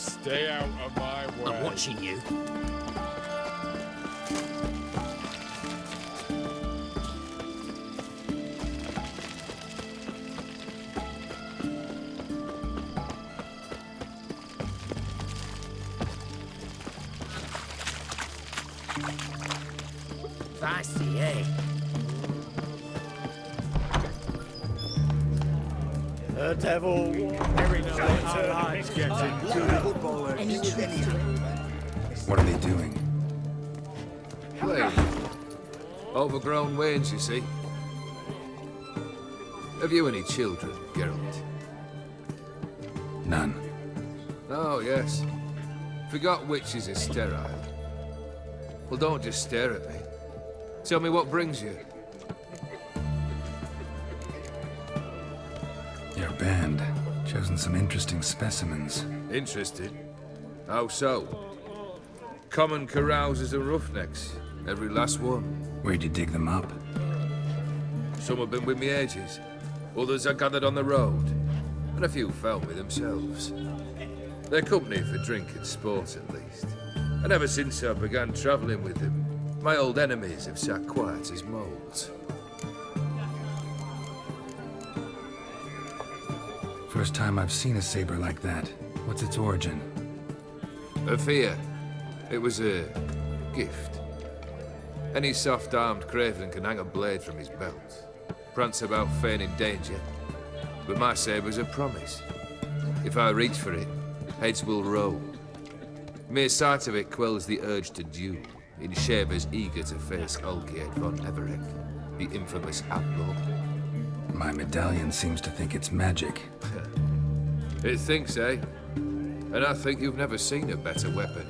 Stay out of my way. I'm watching you. Feisty, eh? The devil. Every night our lives get into What are they doing? Playing. Overgrown wains, you see. Have you any children, Geralt? None. Oh, yes. Forgot witches are sterile. Well, don't just stare at me. Tell me what brings you. Your band. Chosen some interesting specimens. Interested? How so? Common carousers and roughnecks. Every last one. Where'd you dig them up? Some have been with me ages. Others I gathered on the road. And a few found me themselves. They're company for drink and sport, at least. And ever since I began travelling with them, my old enemies have sat quiet as moles. First time I've seen a saber like that. What's its origin? A fear. It was a gift. Any soft-armed craven can hang a blade from his belt, prance about feigning danger, but my saber's a promise. If I reach for it, heads will roll. Mere sight of it quells the urge to duel, in shavers eager to face Olgierd von Everett, the infamous outlaw. My medallion seems to think it's magic. It thinks, eh? And I think you've never seen a better weapon.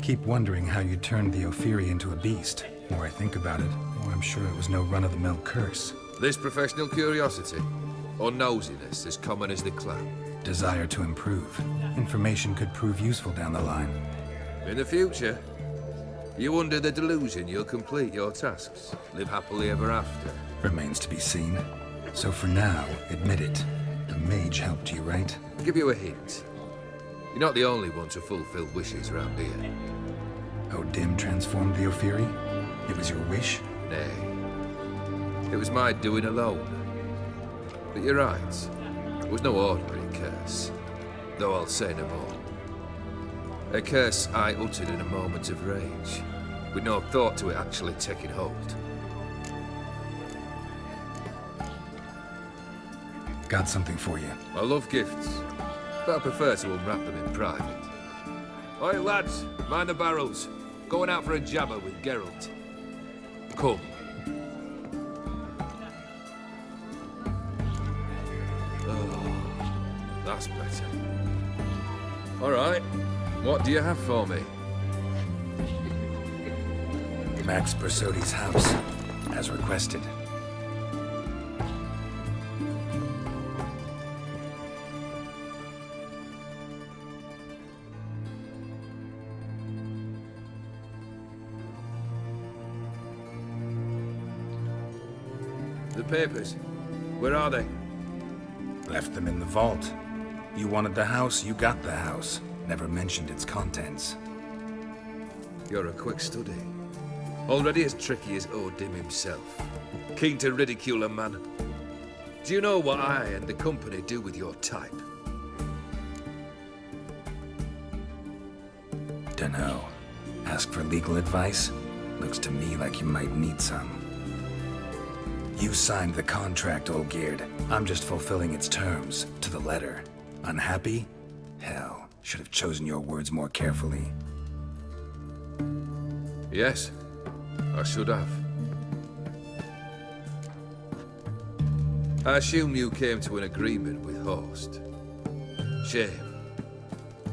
Keep wondering how you turned the Ophiri into a beast. The more I think about it, the more I'm sure it was no run-of-the-mill curse. This professional curiosity, or nosiness as common as the clown. Desire to improve. Information could prove useful down the line. In the future, you under the delusion you'll complete your tasks, live happily ever after. Remains to be seen. So for now, admit it. The mage helped you, right? I'll give you a hint. You're not the only one to fulfill wishes around here. Dim transformed the Ophiri? It was your wish? Nay. It was my doing alone. But you're right. It was no ordinary curse. Though I'll say no more. A curse I uttered in a moment of rage, with no thought to it actually taking hold. Got something for you. I love gifts, but I prefer to unwrap them in private. Oi, lads, mind the barrels. Going out for a jabber with Geralt. Come. Oh, that's better. All right, what do you have for me? Max Bersodi's house, as requested. The papers, where are they? Left them in the vault. You wanted the house, you got the house. Never mentioned its contents. You're a quick study. Already as tricky as Dim himself. Keen to ridicule a man. Do you know what I and the company do with your type? Dunno. Ask for legal advice? Looks to me like you might need some. You signed the contract, Olgierd. I'm just fulfilling its terms, to the letter. Unhappy? Hell, should have chosen your words more carefully. Yes, I should have. I assume you came to an agreement with Horst. Shame.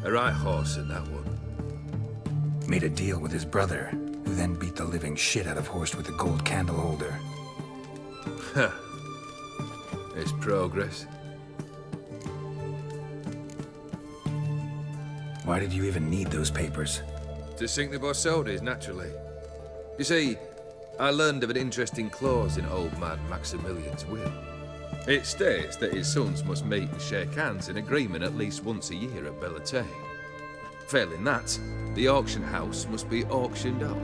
A right horse in that one. Made a deal with his brother, who then beat the living shit out of Horst with a gold candle holder. Huh. It's progress. Why did you even need those papers? To sink the Borsodis, naturally. You see, I learned of an interesting clause in old man Maximilian's will. It states that his sons must meet and shake hands in agreement at least once a year at Bellatane. Failing that, the auction house must be auctioned off.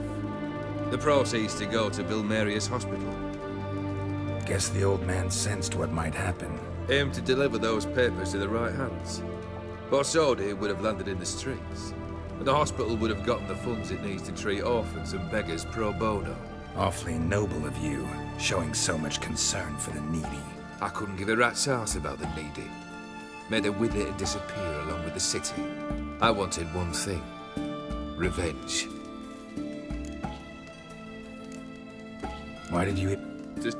The proceeds to go to Vilmerius Hospital. Guess the old man sensed what might happen. Aim to deliver those papers to the right hands. Borsodi would have landed in the streets, and the hospital would have gotten the funds it needs to treat orphans and beggars pro bono. Awfully noble of you, showing so much concern for the needy. I couldn't give a rat's ass about the needy. Made them wither and disappear along with the city. I wanted one thing. Revenge. Why did you... Just...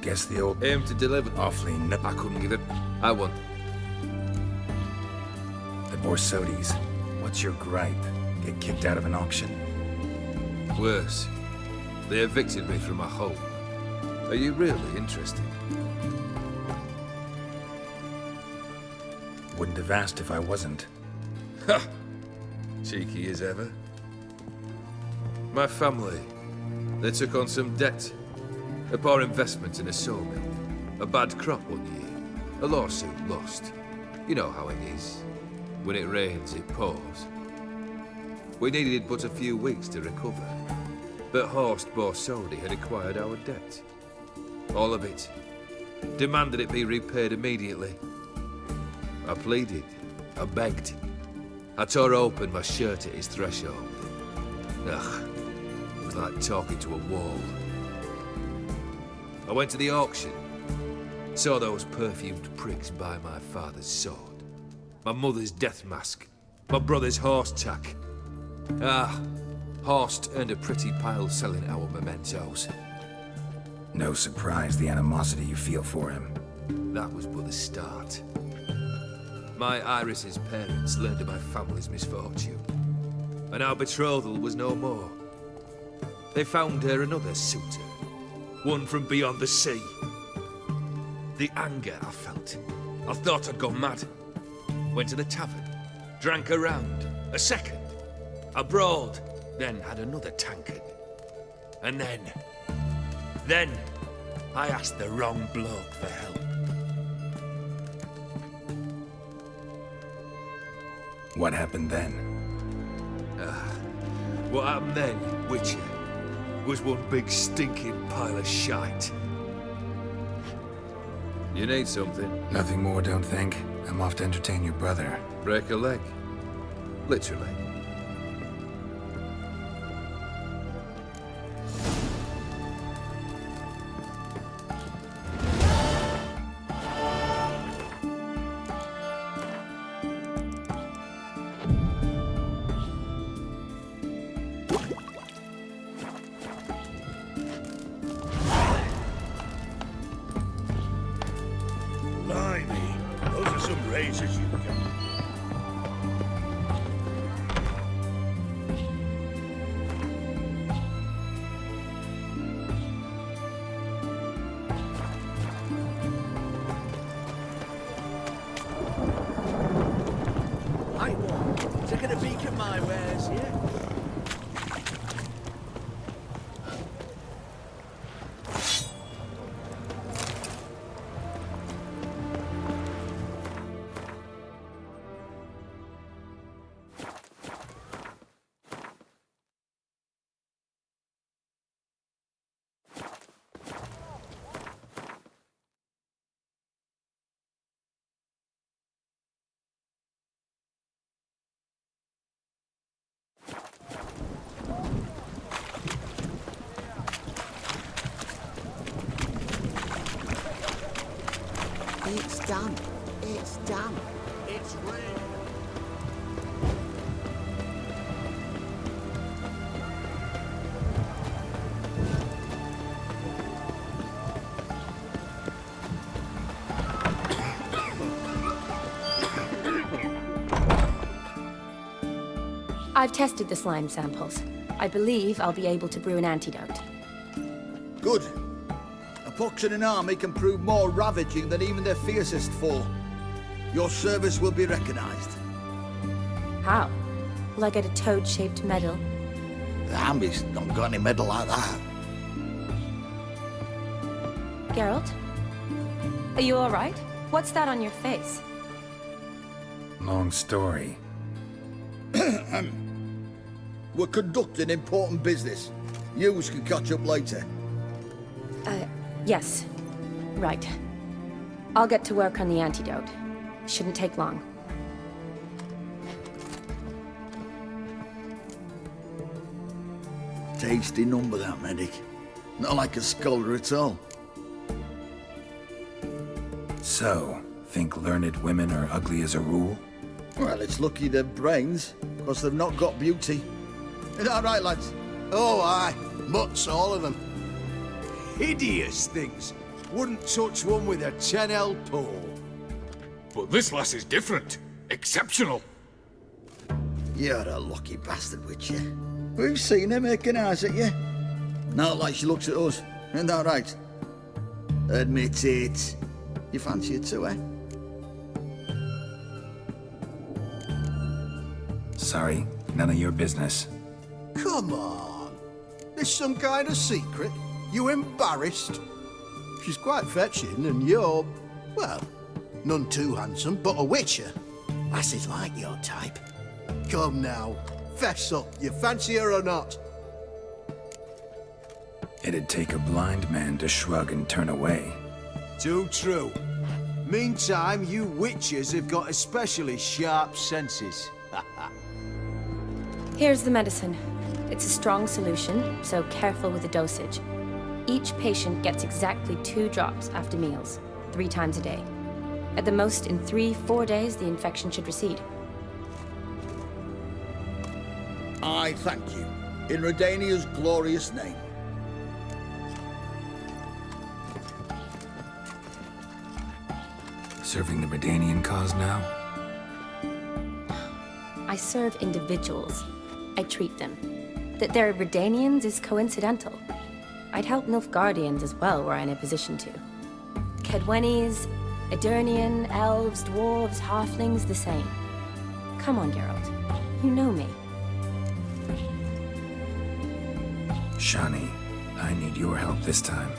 Guess the old... Aim to deliver... Awfully no... I couldn't give it... I want... The Borsodis. What's your gripe? Get kicked out of an auction? Worse. They evicted me from my home. Are you really interested? Wouldn't have asked if I wasn't. Ha! Cheeky as ever. My family, they took on some debt. A poor investment in a sawmill. A bad crop one year. A lawsuit lost. You know how it is. When it rains, it pours. We needed but a few weeks to recover. But Horst Borsodi had acquired our debt. All of it. Demanded it be repaid immediately. I pleaded. I begged. I tore open my shirt at his threshold. Ugh. It was like talking to a wall. I went to the auction. Saw those perfumed pricks buy my father's sword. My mother's death mask. My brother's horse tack. Ah, Horst earned a pretty pile selling our mementos. No surprise the animosity you feel for him. That was but the start. My Iris's parents learned of my family's misfortune, and our betrothal was no more. They found her another suitor, one from beyond the sea. The anger I felt. I thought I'd gone mad. Went to the tavern, drank a round, a second. I brawled, then had another tankard. And then I asked the wrong bloke for help. What happened then? What happened then, Witcher, was one big stinking pile of shite. You need something? Nothing more, don't think. I'm off to entertain your brother. Break a leg. Literally. Blimey, those are some razors you've got. Hi, taking a peek at my wares, yeah? It's damp. It's damp. It's raining. I've tested the slime samples. I believe I'll be able to brew an antidote. Good. A pox in an army can prove more ravaging than even their fiercest foe. Your service will be recognized. How? Will I get a toad-shaped medal? The army's not got any medal like that. Geralt? Are you alright? What's that on your face? Long story. We're conducting important business. Yous can catch up later. Yes. Right. I'll get to work on the antidote. Shouldn't take long. Tasty number, that, medic. Not like a scholar at all. So, think learned women are ugly as a rule? Well, it's lucky they've brains, because they've not got beauty. Is that right, lads? Oh, aye. Mutts, all of them. Hideous things. Wouldn't touch one with a 10L pole. But this lass is different. Exceptional. You're a lucky bastard, Witcher. We've seen her making eyes at you. Not like she looks at us. Isn't that right? Admit it. You fancy it too, eh? Sorry, none of your business. Come on. There's some kind of secret? You embarrassed? She's quite fetching, and you're, well, none too handsome, but a witcher. Lasses like your type. Come now, fess up. You fancy her or not? It'd take a blind man to shrug and turn away. Too true. Meantime, you witches have got especially sharp senses. Here's the medicine. It's a strong solution, so careful with the dosage. Each patient gets exactly 2 drops after meals, 3 times a day. At the most, in 3-4 days, the infection should recede. I thank you. In Redania's glorious name. Serving the Redanian cause now? I serve individuals. I treat them. That they're Redanians is coincidental. I'd help Nilfgaardians as well were I in a position to. Kedwenis, Edirnian, elves, dwarves, halflings, the same. Come on, Geralt. You know me. Shani, I need your help this time.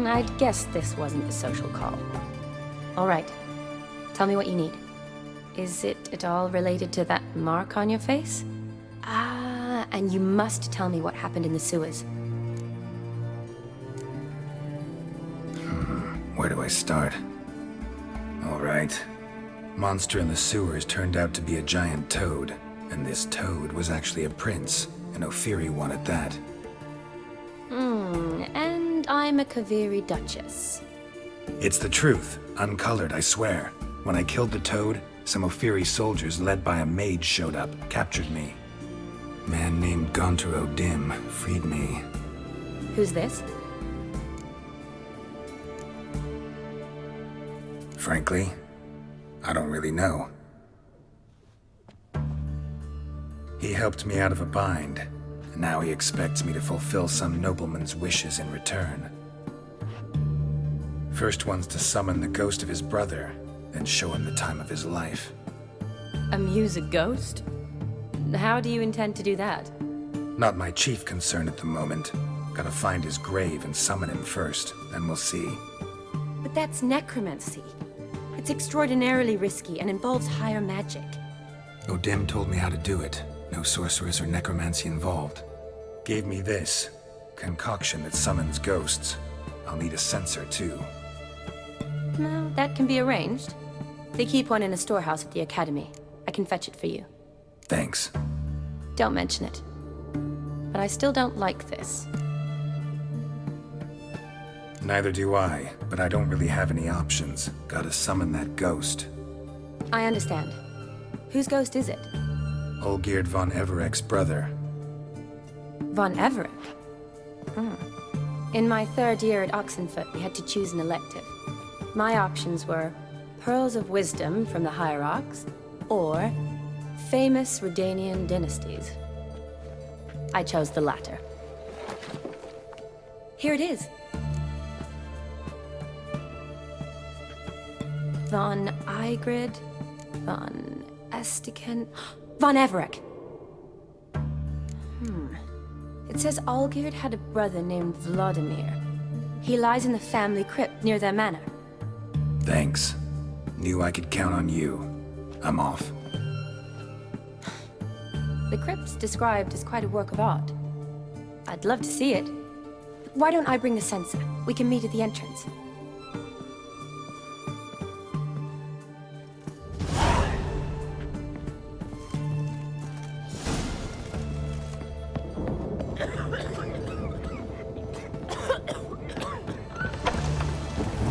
I'd guess this wasn't a social call. All right. Tell me what you need. Is it at all related to that mark on your face? Ah, and you must tell me what happened in the sewers. Where do I start? All right. Monster in the sewers turned out to be a giant toad, and this toad was actually a prince, and Ophiri wanted that. And I'm a Kaviri Duchess. It's the truth, uncolored, I swear. When I killed the toad, some Ophiri soldiers led by a mage showed up, captured me. Man named Gaunter O'Dim freed me. Who's this? Frankly, I don't really know. He helped me out of a bind, and now he expects me to fulfill some nobleman's wishes in return. First one's to summon the ghost of his brother, then show him the time of his life. Amuse a ghost? How do you intend to do that? Not my chief concern at the moment. Gotta find his grave and summon him first, then we'll see. But that's necromancy. It's extraordinarily risky and involves higher magic. O'Dim told me how to do it. No sorceress or necromancy involved. Gave me this concoction that summons ghosts. I'll need a censer too. No, that can be arranged. They keep one in a storehouse at the academy. I can fetch it for you. Thanks. Don't mention it. But I still don't like this. Neither do I, but I don't really have any options. Gotta summon that ghost. I understand. Whose ghost is it? Olgierd von Everek's brother. Von Everett? In my 3rd year at Oxenfoot, we had to choose an elective. My options were Pearls of Wisdom from the Hierarchs, or Famous Redanian Dynasties. I chose the latter. Here it is. Von Igrid, Von Estiken, Von Everek. It says Olgierd had a brother named Vladimir. He lies in the family crypt near their manor. Thanks. Knew I could count on you. I'm off. The crypt's described as quite a work of art. I'd love to see it. Why don't I bring the censer? We can meet at the entrance.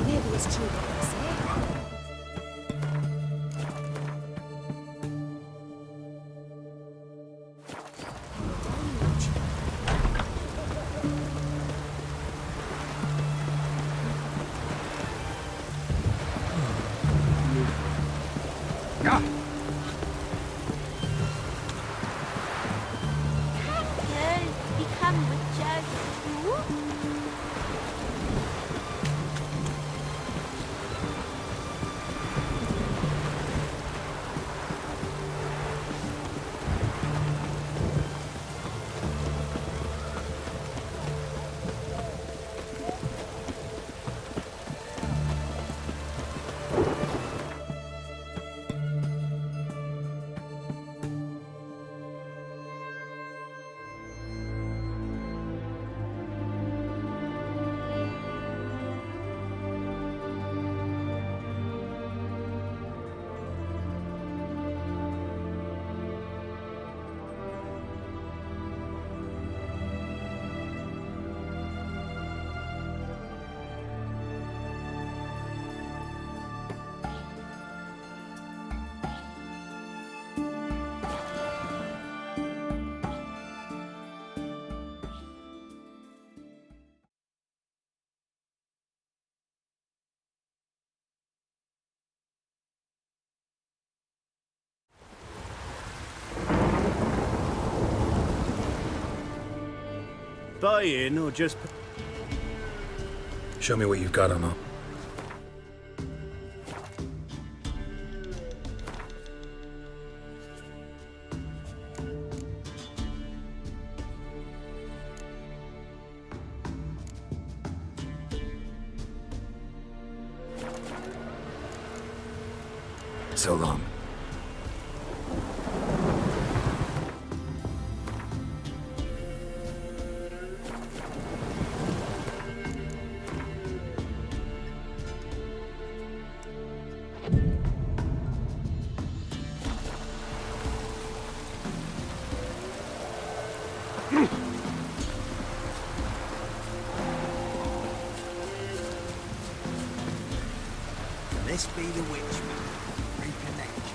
Maybe it's too late, eh? Girls become witches too? Buy in or just... Show me what you've got on. So long. This be the witch man. Reconnect.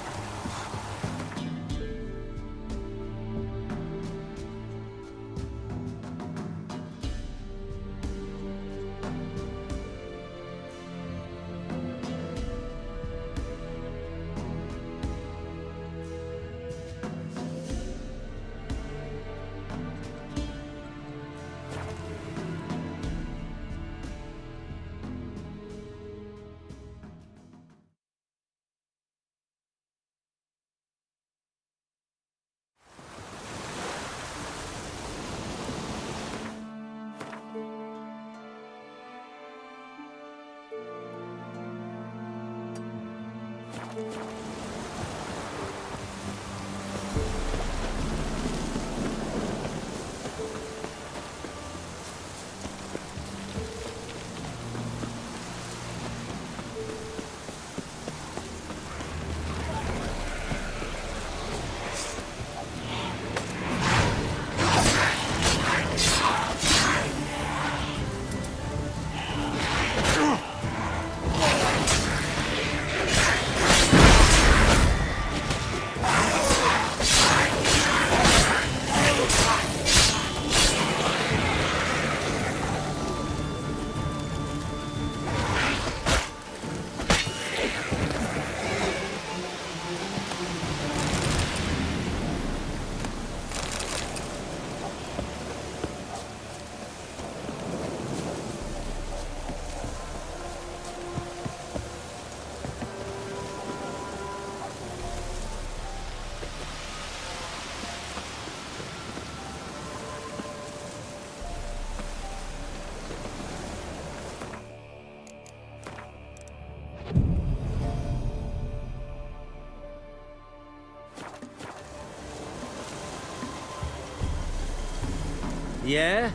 Yeah?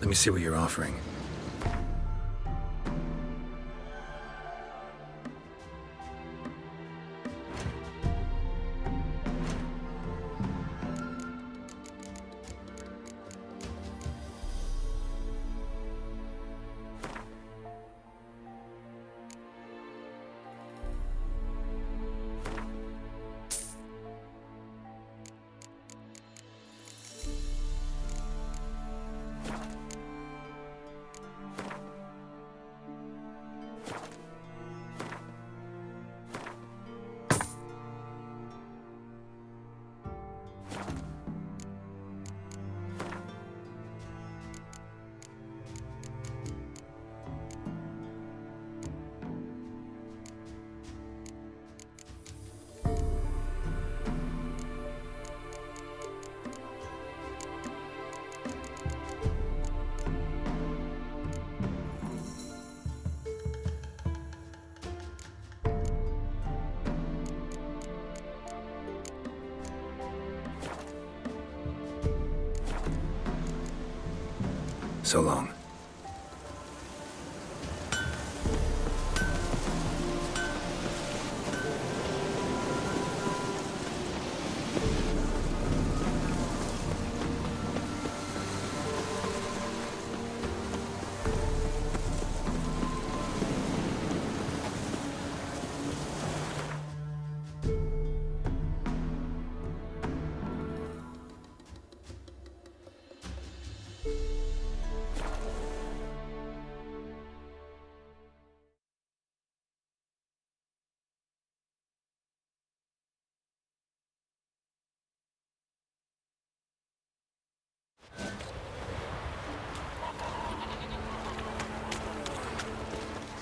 Let me see what you're offering. So long.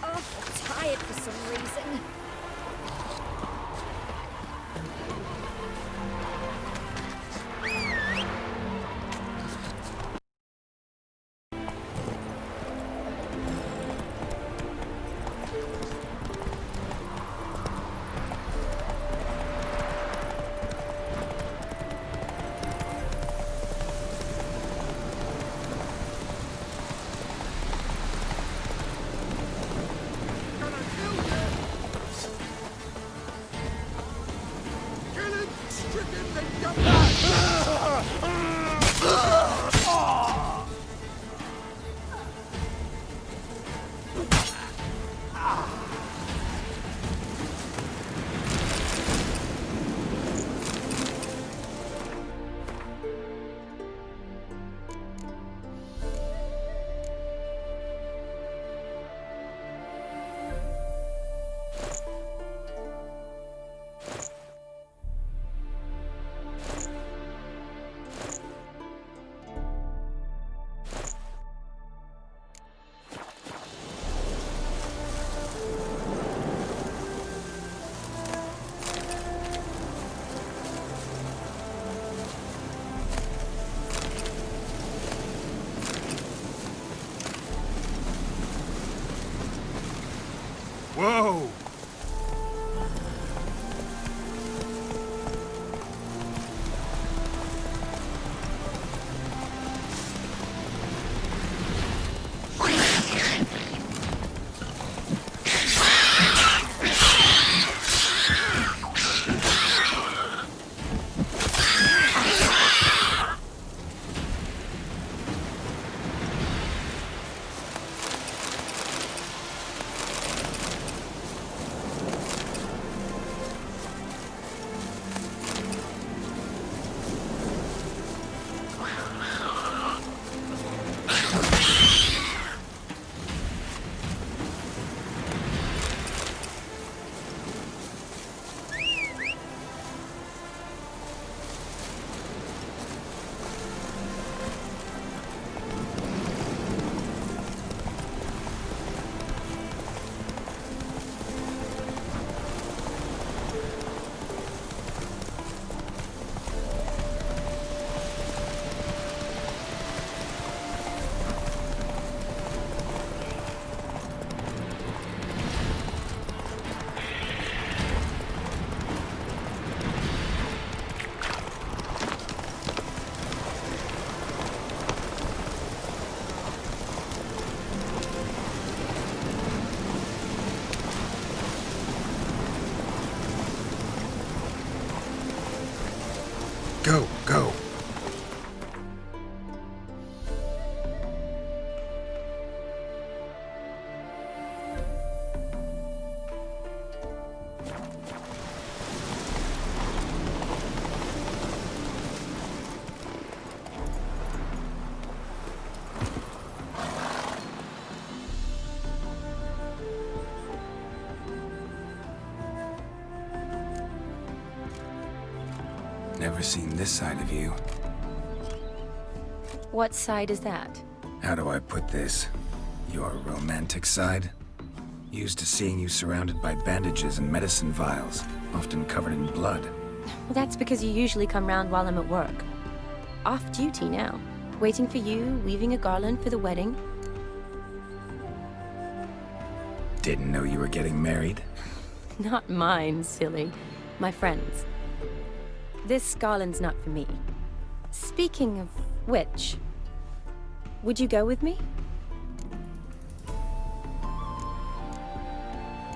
Oh, tired for some reason. Whoa! Never seen this side of you. What side is that? How do I put this? Your romantic side? Used to seeing you surrounded by bandages and medicine vials, often covered in blood. Well, that's because you usually come round while I'm at work. Off duty now. Waiting for you, weaving a garland for the wedding. Didn't know you were getting married? Not mine, silly. My friend's. This garland's not for me. Speaking of which, would you go with me?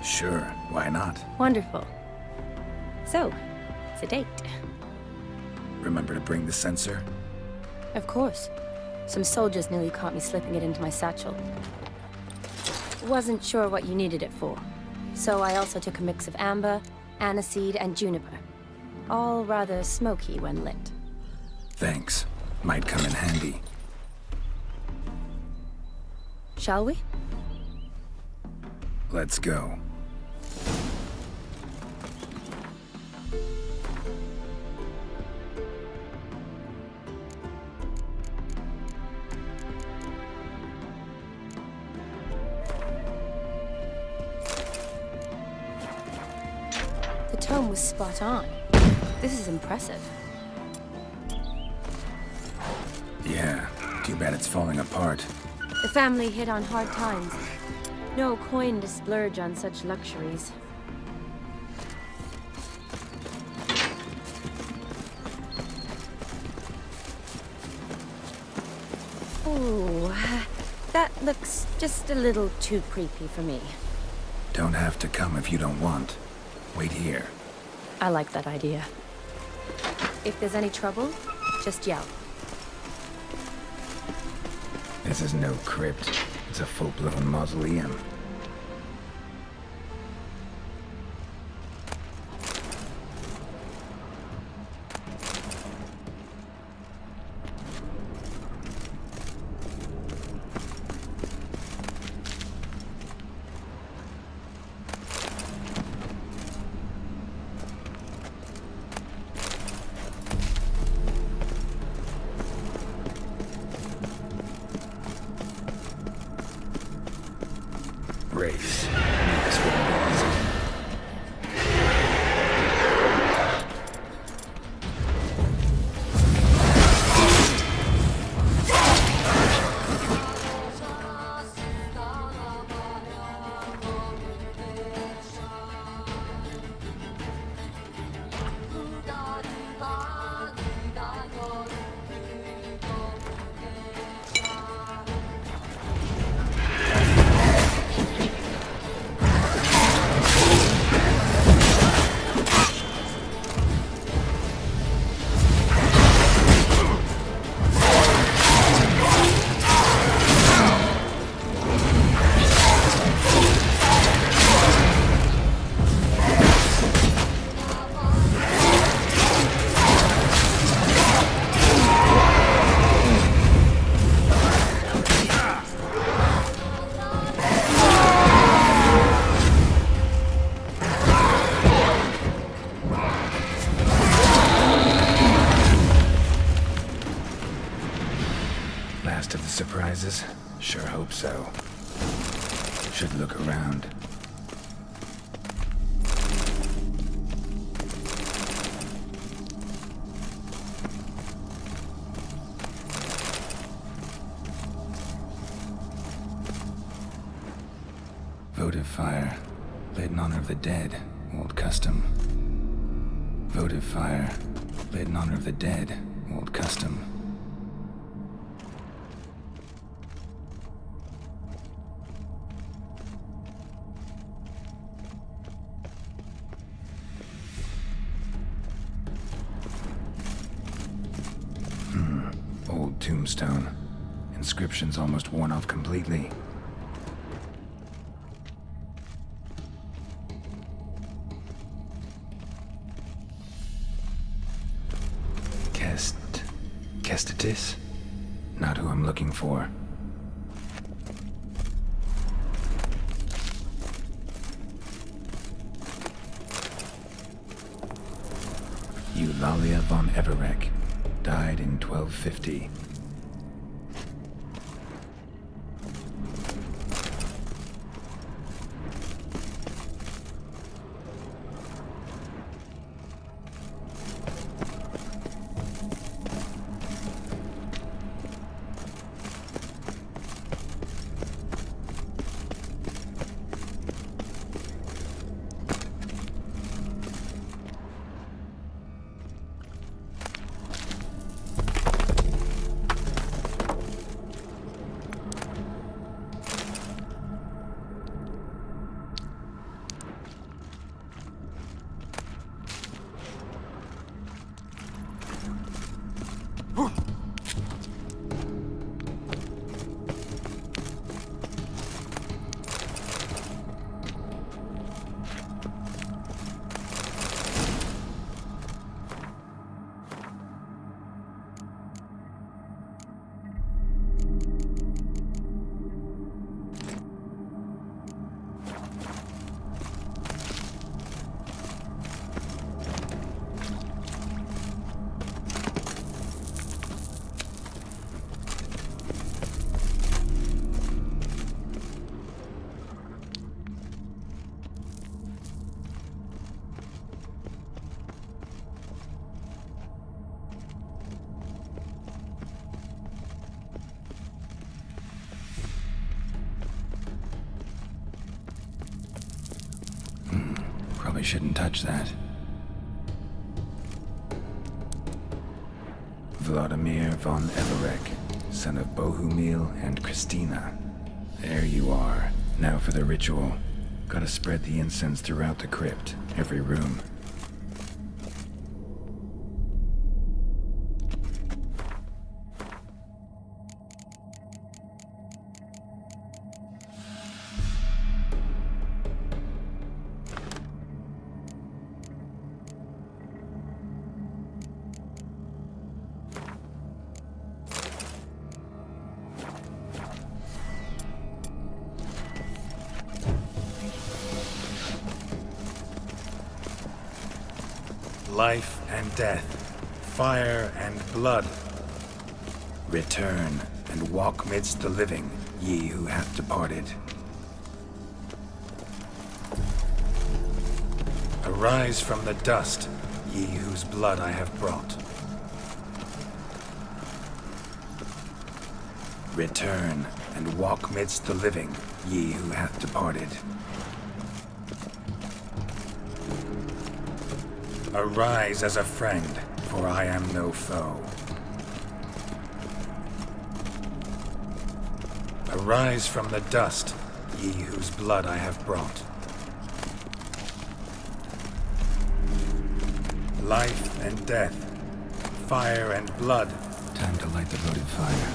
Sure, why not? Wonderful. So, it's a date. Remember to bring the censer? Of course. Some soldiers nearly caught me slipping it into my satchel. Wasn't sure what you needed it for, so I also took a mix of amber, aniseed, and juniper. All rather smoky when lit. Thanks. Might come in handy. Shall we? Let's go. The tome was spot on. This is impressive. Yeah, too bad it's falling apart. The family hit on hard times. No coin to splurge on such luxuries. Ooh, that looks just a little too creepy for me. Don't have to come if you don't want. Wait here. I like that idea. If there's any trouble, just yell. This is no crypt. It's a full-blown mausoleum. Race. This wouldn't be easy. Last of the surprises? Sure hope so. Should look around. Votive fire, lit in honor of the dead, old custom. Votive fire, lit in honor of the dead, old custom. Old tombstone. Inscription's almost worn off completely. Kestitis? Not who I'm looking for. You Thalia von Everek, died in 1250. Probably shouldn't touch that. Vladimir von Everek, son of Bohumil and Christina. There you are. Now for the ritual. Gotta spread the incense throughout the crypt, every room. Life and death, fire and blood. Return and walk midst the living, ye who have departed. Arise from the dust, ye whose blood I have brought. Return and walk midst the living, ye who have departed. Arise as a friend, for I am no foe. Arise from the dust, ye whose blood I have brought. Life and death, fire and blood. Time to light the votive fire.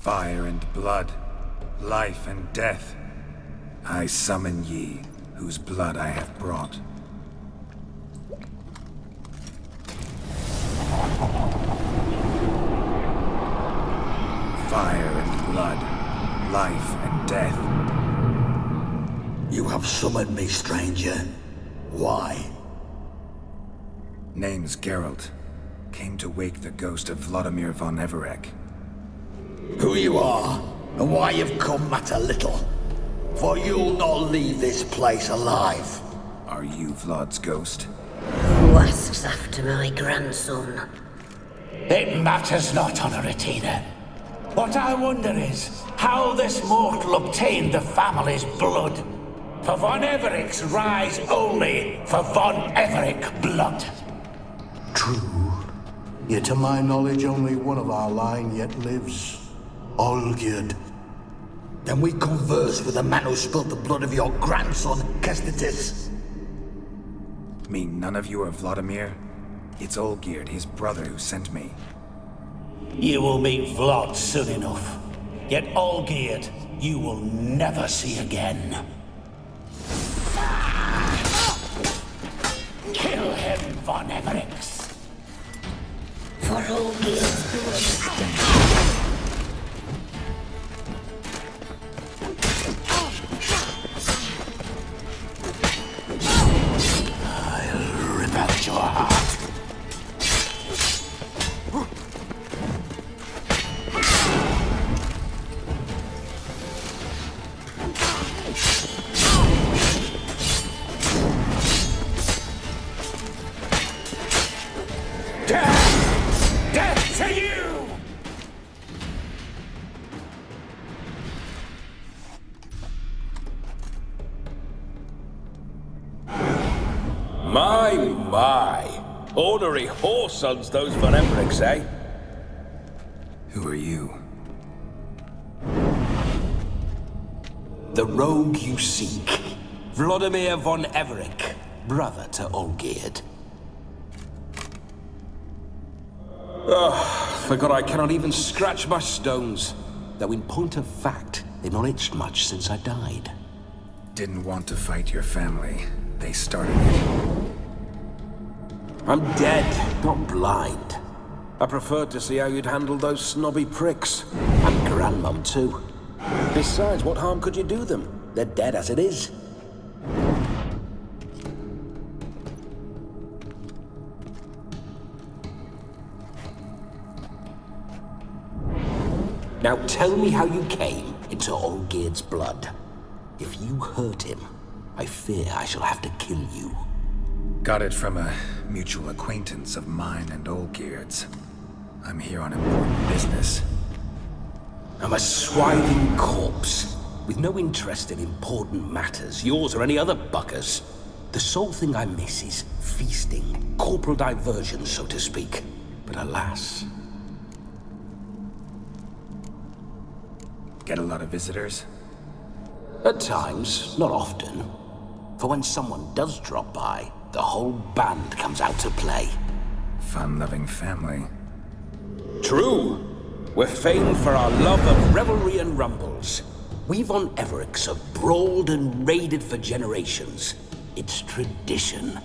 Fire and blood, life and death, I summon ye, whose blood I have brought. Fire and blood, life and death. You have summoned me, stranger. Why? Name's Geralt. Came to wake the ghost of Vladimir von Everek. Who you are, and why you've come matter little. For you'll not leave this place alive. Are you Vlad's ghost? Who asks after my grandson? It matters not, Honoratina. What I wonder is how this mortal obtained the family's blood. For von Everek's rise only for von Everek blood. True. Yet to my knowledge, only one of our line yet lives. Olgierd. Then we converse with the man who spilled the blood of your grandson, Kestitis. Mean none of you are Vladimir? It's Olgierd, his brother, who sent me. You will meet Vlad soon enough. Yet Olgierd, you will never see again. Kill him, Von Everix. For Olgierd's blood. Out your heart. Death! Death to you! My. Ornery whoresons, those Von Evericks, eh? Who are you? The rogue you seek. Vladimir Von Everik, brother to Olgierd. Forgot I cannot even scratch my stones. Though in point of fact, they've not itched much since I died. Didn't want to fight your family. They started it. I'm dead, not blind. I preferred to see how you'd handle those snobby pricks. And Grandmum too. Besides, what harm could you do them? They're dead as it is. Now tell me how you came into Olgierd's blood. If you hurt him, I fear I shall have to kill you. Got it from a mutual acquaintance of mine and Olgierd's. I'm here on important business. I'm a swiving corpse, with no interest in important matters, yours or any other buckers. The sole thing I miss is feasting, corporal diversion, so to speak. But alas... Get a lot of visitors? At times, not often. For when someone does drop by, the whole band comes out to play. Fun-loving family. True. We're famed for our love of Revelry and rumbles. We Von Evericks have brawled and raided for generations. It's tradition.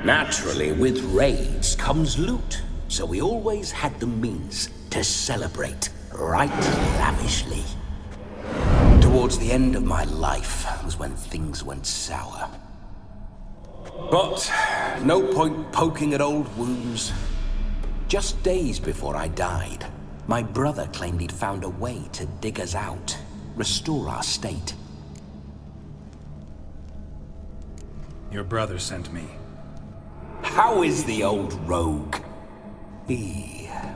Naturally, with raids comes loot, so we always had the means to celebrate right lavishly. Towards the end of my life was when things went sour. But no point poking at old wounds. Just days before I died, my brother claimed he'd found a way to dig us out, restore our state. Your brother sent me. How is the old rogue?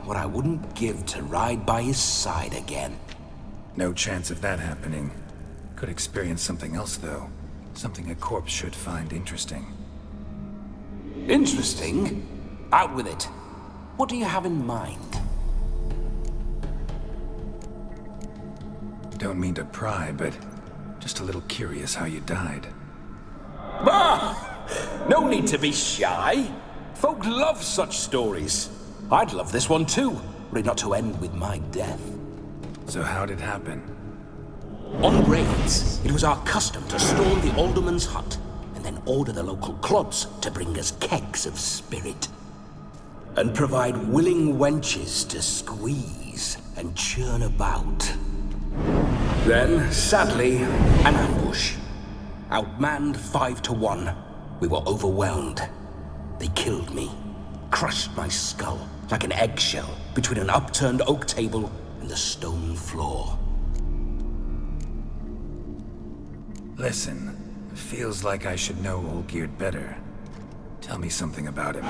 What I wouldn't give to ride by his side again. No chance of that happening. Could experience something else, though. Something a corpse should find interesting. Interesting? Out with it. What do you have in mind? Don't mean to pry, but just a little curious how you died. Bah! No need to be shy. Folk love such stories. I'd love this one too, were it not to end with my death. So how'd it happen? On raids, it was our custom to storm the alderman's hut, and then order the local clods to bring us kegs of spirit. And provide willing wenches to squeeze and churn about. Then, sadly, an ambush. Outmanned 5-1, we were overwhelmed. They killed me, crushed my skull like an eggshell between an upturned oak table and the stone floor. Listen, it feels like I should know Olgierd better. Tell me something about him.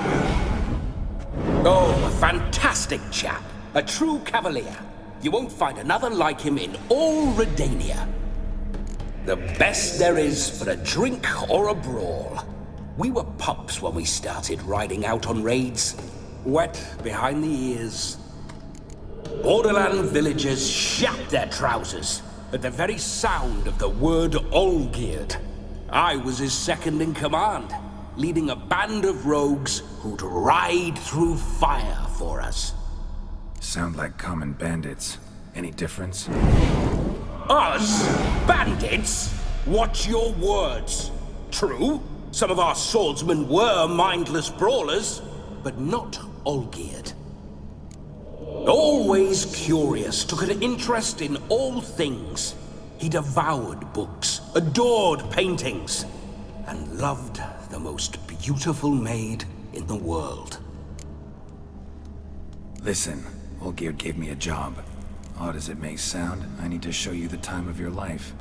Oh, a fantastic chap. A true cavalier. You won't find another like him in all Redania. The best there is for a drink or a brawl. We were pups when we started riding out on raids. Wet behind the ears. Borderland villagers shat their trousers at the very sound of the word Olgierd. I was his second in command. leading a band of rogues who'd ride through fire for us. Sound like common bandits. Any difference? Us? Bandits? Watch your words. True, some of our swordsmen were mindless brawlers, but not all-geared. Always curious, took an interest in all things. He devoured books, adored paintings, and loved the most beautiful maid in the world. Listen, Olgierd gave me a job. Odd as it may sound, I need to show you the time of your life.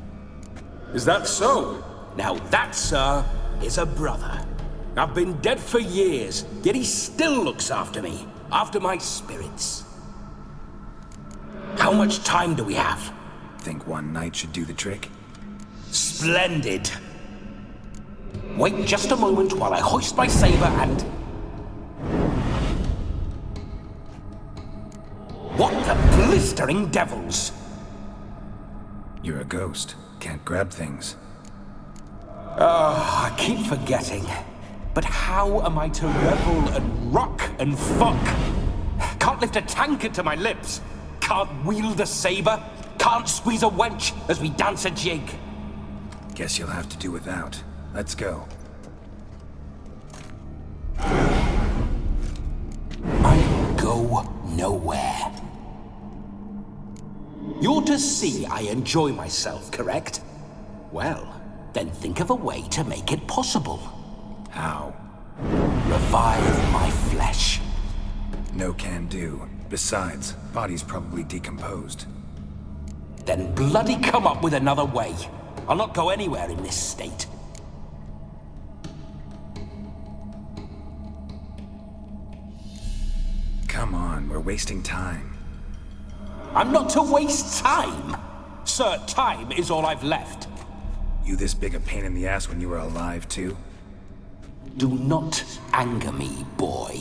Is that so? Now that, sir, is a brother. I've been dead for years, yet he still looks after me, after my spirits. How much time do we have? Think one night should do the trick? Splendid. Wait just a moment while I hoist my saber and... What the blistering devils? You're a ghost. Can't grab things. I keep forgetting. But how am I to revel and rock and fuck? Can't lift a tankard to my lips. Can't wield a saber. Can't squeeze a wench as we dance a jig. Guess you'll have to do without. Let's go. I go nowhere. You're to see I enjoy myself, correct? Well, then think of a way to make it possible. How? Revive my flesh. No can do. Besides, body's probably decomposed. Then bloody come up with another way. I'll not go anywhere in this state. Come on, we're wasting time. I'm not to waste time. Sir, time is all I've left. You this big a pain in the ass when you were alive, too? Do not anger me, boy.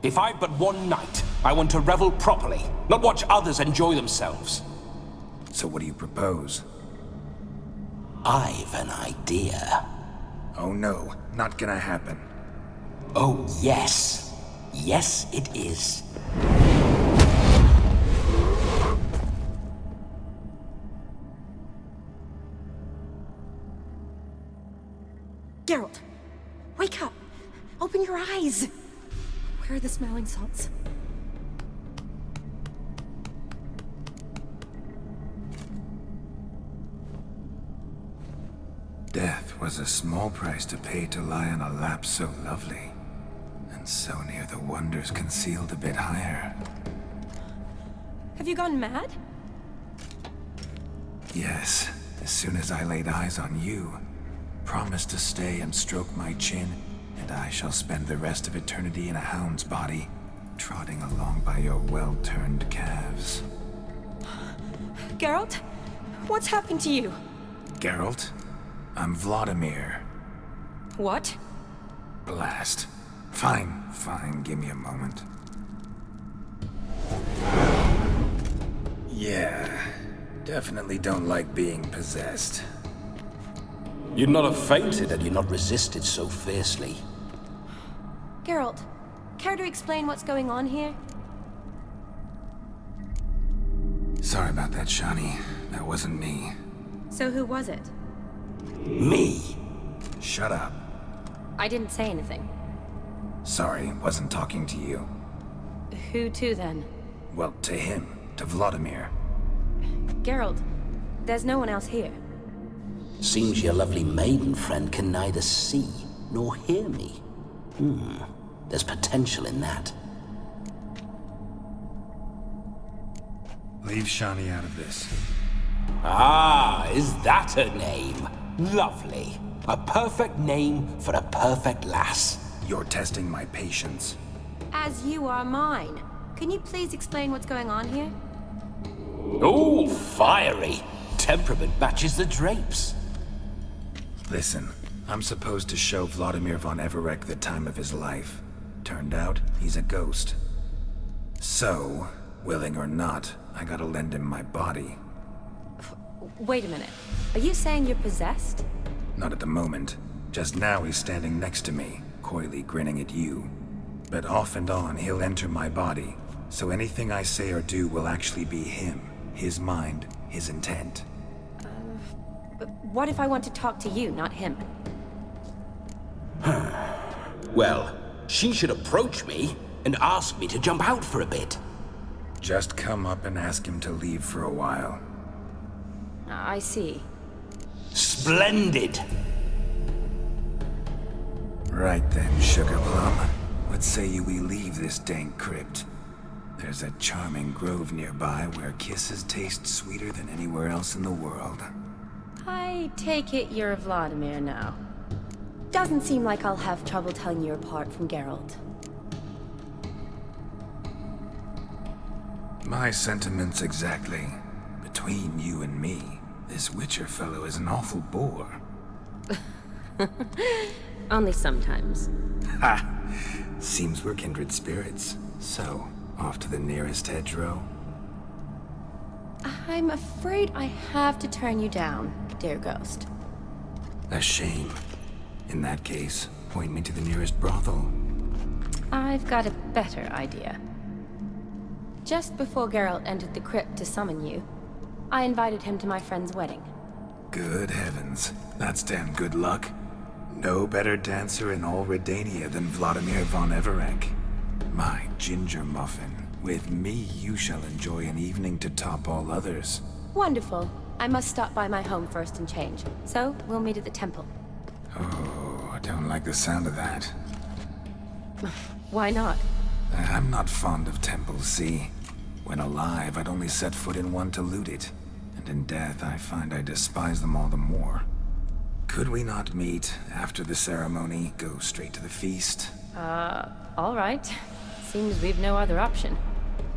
If I've but one night, I want to revel properly, not watch others enjoy themselves. So what do you propose? I've an idea. Oh no, not gonna happen. Oh yes. Yes, it is. Geralt, wake up. Open your eyes. Where are the smelling salts? Death was a small price to pay to lie on a lap so lovely, and so near the wonders concealed a bit higher. Have you gone mad? Yes, as soon as I laid eyes on you, promise to stay and stroke my chin, and I shall spend the rest of eternity in a hound's body, trotting along by your well-turned calves. Geralt? What's happened to you? Geralt? I'm Vladimir. What? Blast. Fine, give me a moment. Yeah, definitely don't like being possessed. You'd not have fainted had you not resisted so fiercely. Geralt, care to explain what's going on here? Sorry about that, Shani. That wasn't me. So who was it? Me. Shut up. I didn't say anything. Sorry, wasn't talking to you. Who to then? Well, to him. To Vladimir. Geralt, there's no one else here. Seems your lovely maiden friend can neither see nor hear me. There's potential in that. Leave Shani out of this. Ah, is that her name? Lovely. A perfect name for a perfect lass. You're testing my patience. As you are mine. Can you please explain what's going on here? Oh, fiery. Temperament matches the drapes. Listen, I'm supposed to show Vladimir von Everec the time of his life. Turned out, he's a ghost. So, willing or not, I gotta lend him my body. Wait a minute. Are you saying you're possessed? Not at the moment. Just now he's standing next to me, coyly grinning at you. But off and on, he'll enter my body, so anything I say or do will actually be him, his mind, his intent. But what if I want to talk to you, not him? Well, she should approach me and ask me to jump out for a bit. Just come up and ask him to leave for a while. I see. Splendid! Right then, Sugar Plum. What say you we leave this dank crypt? There's a charming grove nearby where kisses taste sweeter than anywhere else in the world. I take it you're Vladimir now. Doesn't seem like I'll have trouble telling you apart from Geralt. My sentiments exactly. Between you and me, this Witcher fellow is an awful bore. Only sometimes. Ha! Seems we're kindred spirits. So, off to the nearest hedgerow? I'm afraid I have to turn you down, dear ghost. A shame. In that case, point me to the nearest brothel. I've got a better idea. Just before Geralt entered the crypt to summon you, I invited him to my friend's wedding. Good heavens. That's damn good luck. No better dancer in all Redania than Vladimir von Everec. My ginger muffin. With me, you shall enjoy an evening to top all others. Wonderful. I must stop by my home first and change. So, we'll meet at the temple. Oh, I don't like the sound of that. Why not? I'm not fond of temples, see? When alive, I'd only set foot in one to loot it. And in death, I find I despise them all the more. Could we not meet after the ceremony, go straight to the feast? All right. Seems we've no other option.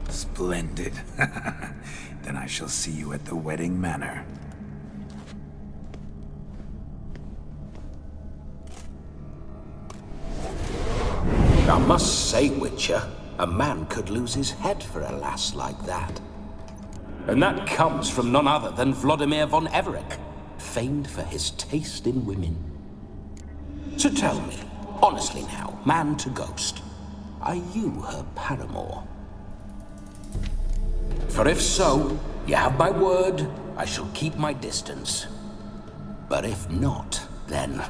Splendid. Then I shall see you at the wedding manor. I must say, Witcher, a man could lose his head for a lass like that. And that comes from none other than Vladimir von Everec, famed for his taste in women. So tell me, honestly now, man to ghost, are you her paramour? For if so, you have my word, I shall keep my distance. But if not, then...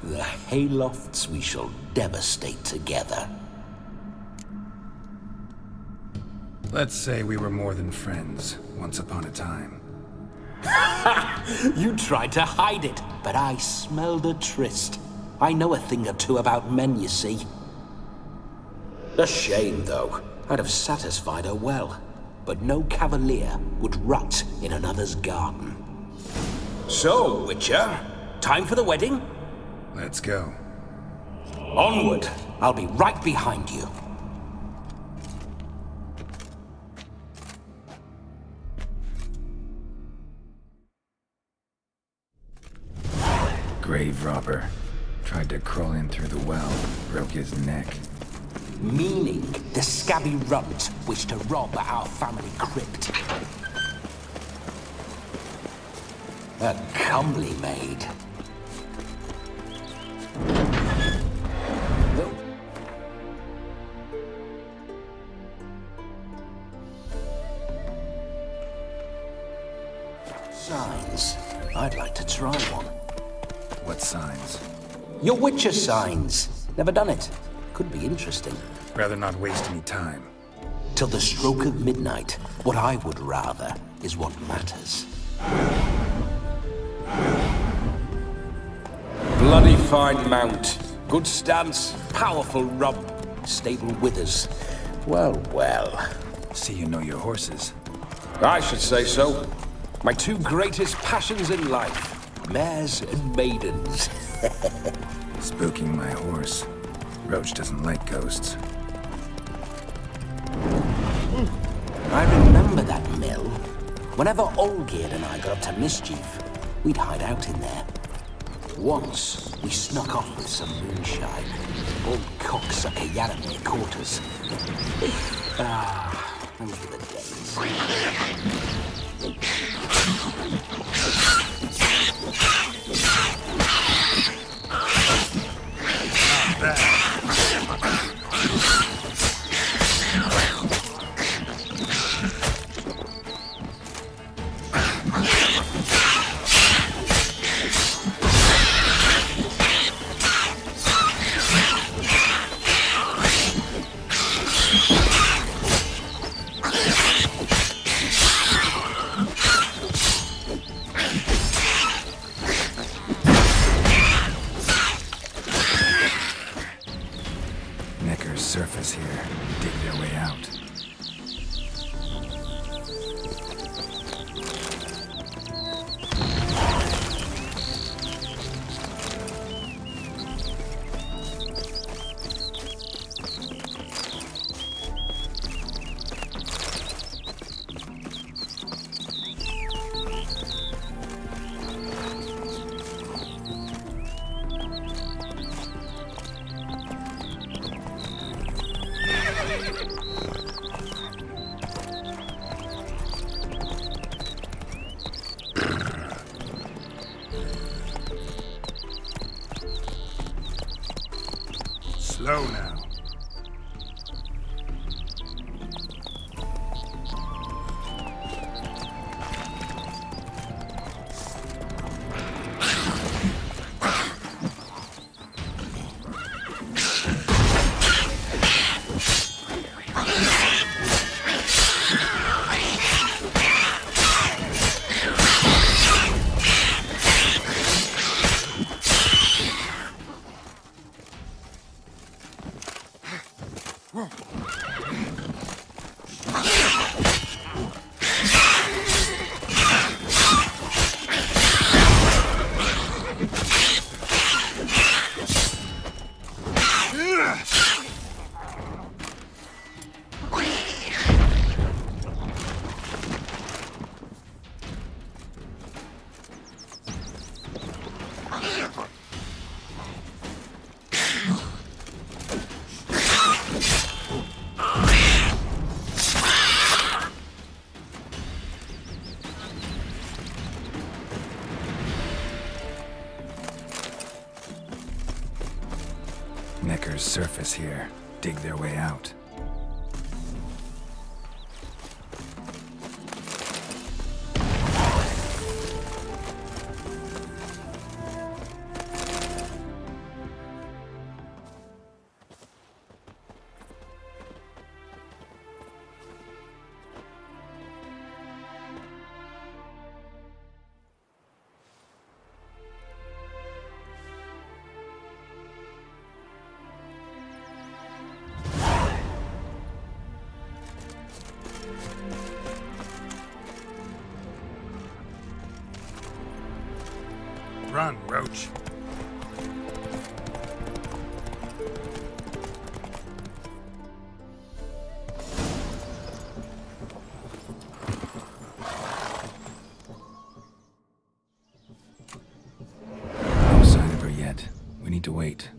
the haylofts we shall devastate together. Let's say we were more than friends, once upon a time. You tried to hide it, but I smelled a tryst. I know a thing or two about men, you see. A shame, though. I'd have satisfied her well, but no cavalier would rot in another's garden. So, Witcher, time for the wedding? Let's go. Onward! I'll be right behind you. Grave robber. Tried to crawl in through the well, broke his neck. Meaning the scabby runt wished to rob our family crypt. A comely maid. Signs. I'd like to try one. What signs? Your Witcher signs. Never done it. Could be interesting. Rather not waste any time. Till the stroke of midnight, what I would rather is what matters. Bloody fine mount. Good stance, powerful rub, stable withers. Well, well. See you know your horses. I should say so. My two greatest passions in life. Mares and maidens. Spooking my horse. Roach doesn't like ghosts. I remember that mill. Whenever Olgierd and I got up to mischief, we'd hide out in there. Once, we snuck off with some moonshine. Old cocksucker Yaramir caught us. Those were the days. Low now. Necker's surface here. Dig their way out. Run, Roach. No sign of her yet. We need to wait.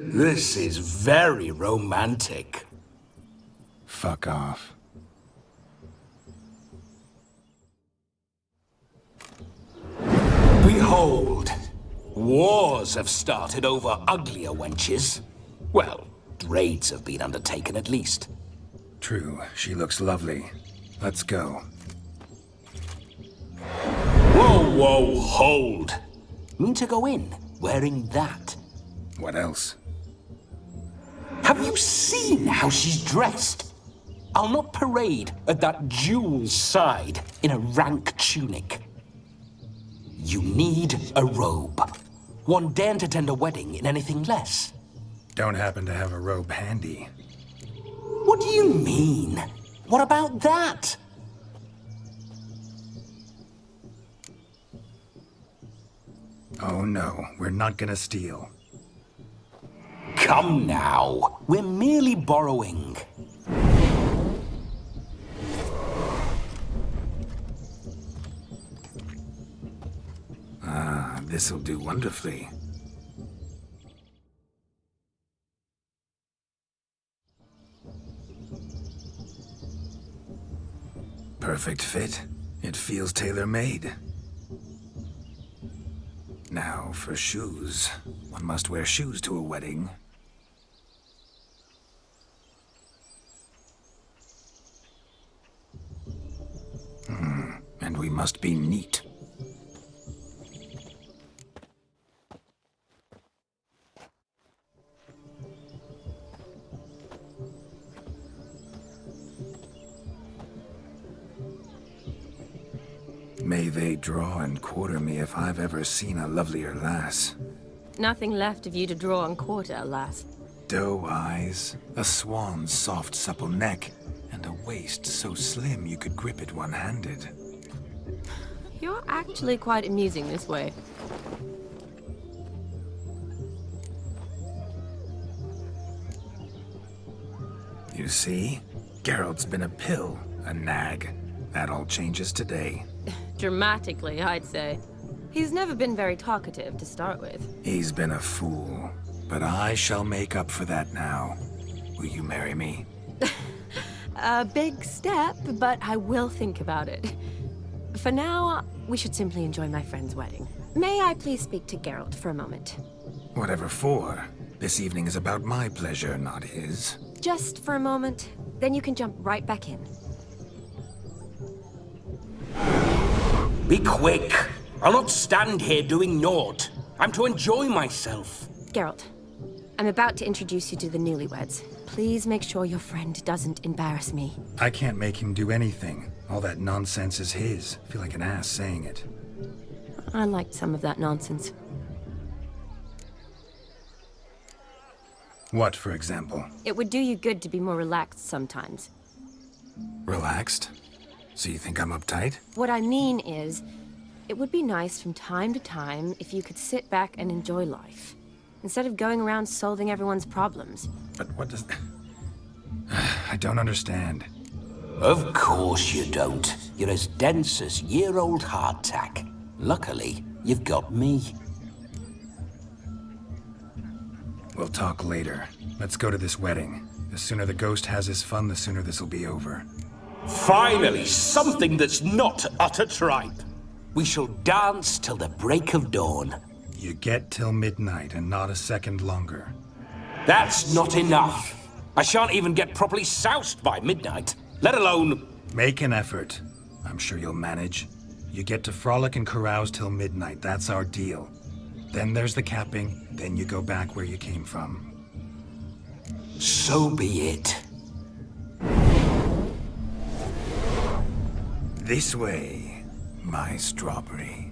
This is very romantic. Fuck off. Behold, wars have started over uglier wenches. Well, raids have been undertaken at least. True, she looks lovely. Let's go. Whoa, whoa, hold. Mean to go in, wearing that? What else? Have you seen how she's dressed? I'll not parade at that jewel's side in a rank tunic. You need a robe. One daren't attend a wedding in anything less. Don't happen to have a robe handy. What do you mean? What about that? Oh no, we're not gonna steal. Come now, we're merely borrowing. Ah, this'll do wonderfully. Perfect fit. It feels tailor-made. Now, for shoes. One must wear shoes to a wedding. And we must be neat. May they draw and quarter me if I've ever seen a lovelier lass. Nothing left of you to draw and quarter, alas. Doe eyes, a swan's soft, supple neck, and a waist so slim you could grip it one-handed. You're actually quite amusing this way. You see? Geralt's been a pill, a nag. That all changes today. Dramatically, I'd say. He's never been very talkative to start with. He's been a fool, but I shall make up for that now. Will you marry me? A big step, but I will think about it. For now, we should simply enjoy my friend's wedding. May I please speak to Geralt for a moment? Whatever for. This evening is about my pleasure, not his. Just for a moment, then you can jump right back in. Be quick! I'll not stand here doing naught. I'm to enjoy myself. Geralt, I'm about to introduce you to the newlyweds. Please make sure your friend doesn't embarrass me. I can't make him do anything. All that nonsense is his. I feel like an ass saying it. I liked some of that nonsense. What, for example? It would do you good to be more relaxed sometimes. Relaxed? So you think I'm uptight? What I mean is, it would be nice from time to time if you could sit back and enjoy life, instead of going around solving everyone's problems. But what does... I don't understand. Of course you don't. You're as dense as year-old hardtack. Luckily, you've got me. We'll talk later. Let's go to this wedding. The sooner the ghost has his fun, the sooner this'll be over. Finally, something that's not utter tripe. We shall dance till the break of dawn. You get till midnight and not a second longer. That's not enough. I shan't even get properly soused by midnight, let alone... Make an effort. I'm sure you'll manage. You get to frolic and carouse till midnight. That's our deal. Then there's the capping, then you go back where you came from. So be it. This way, my strawberry.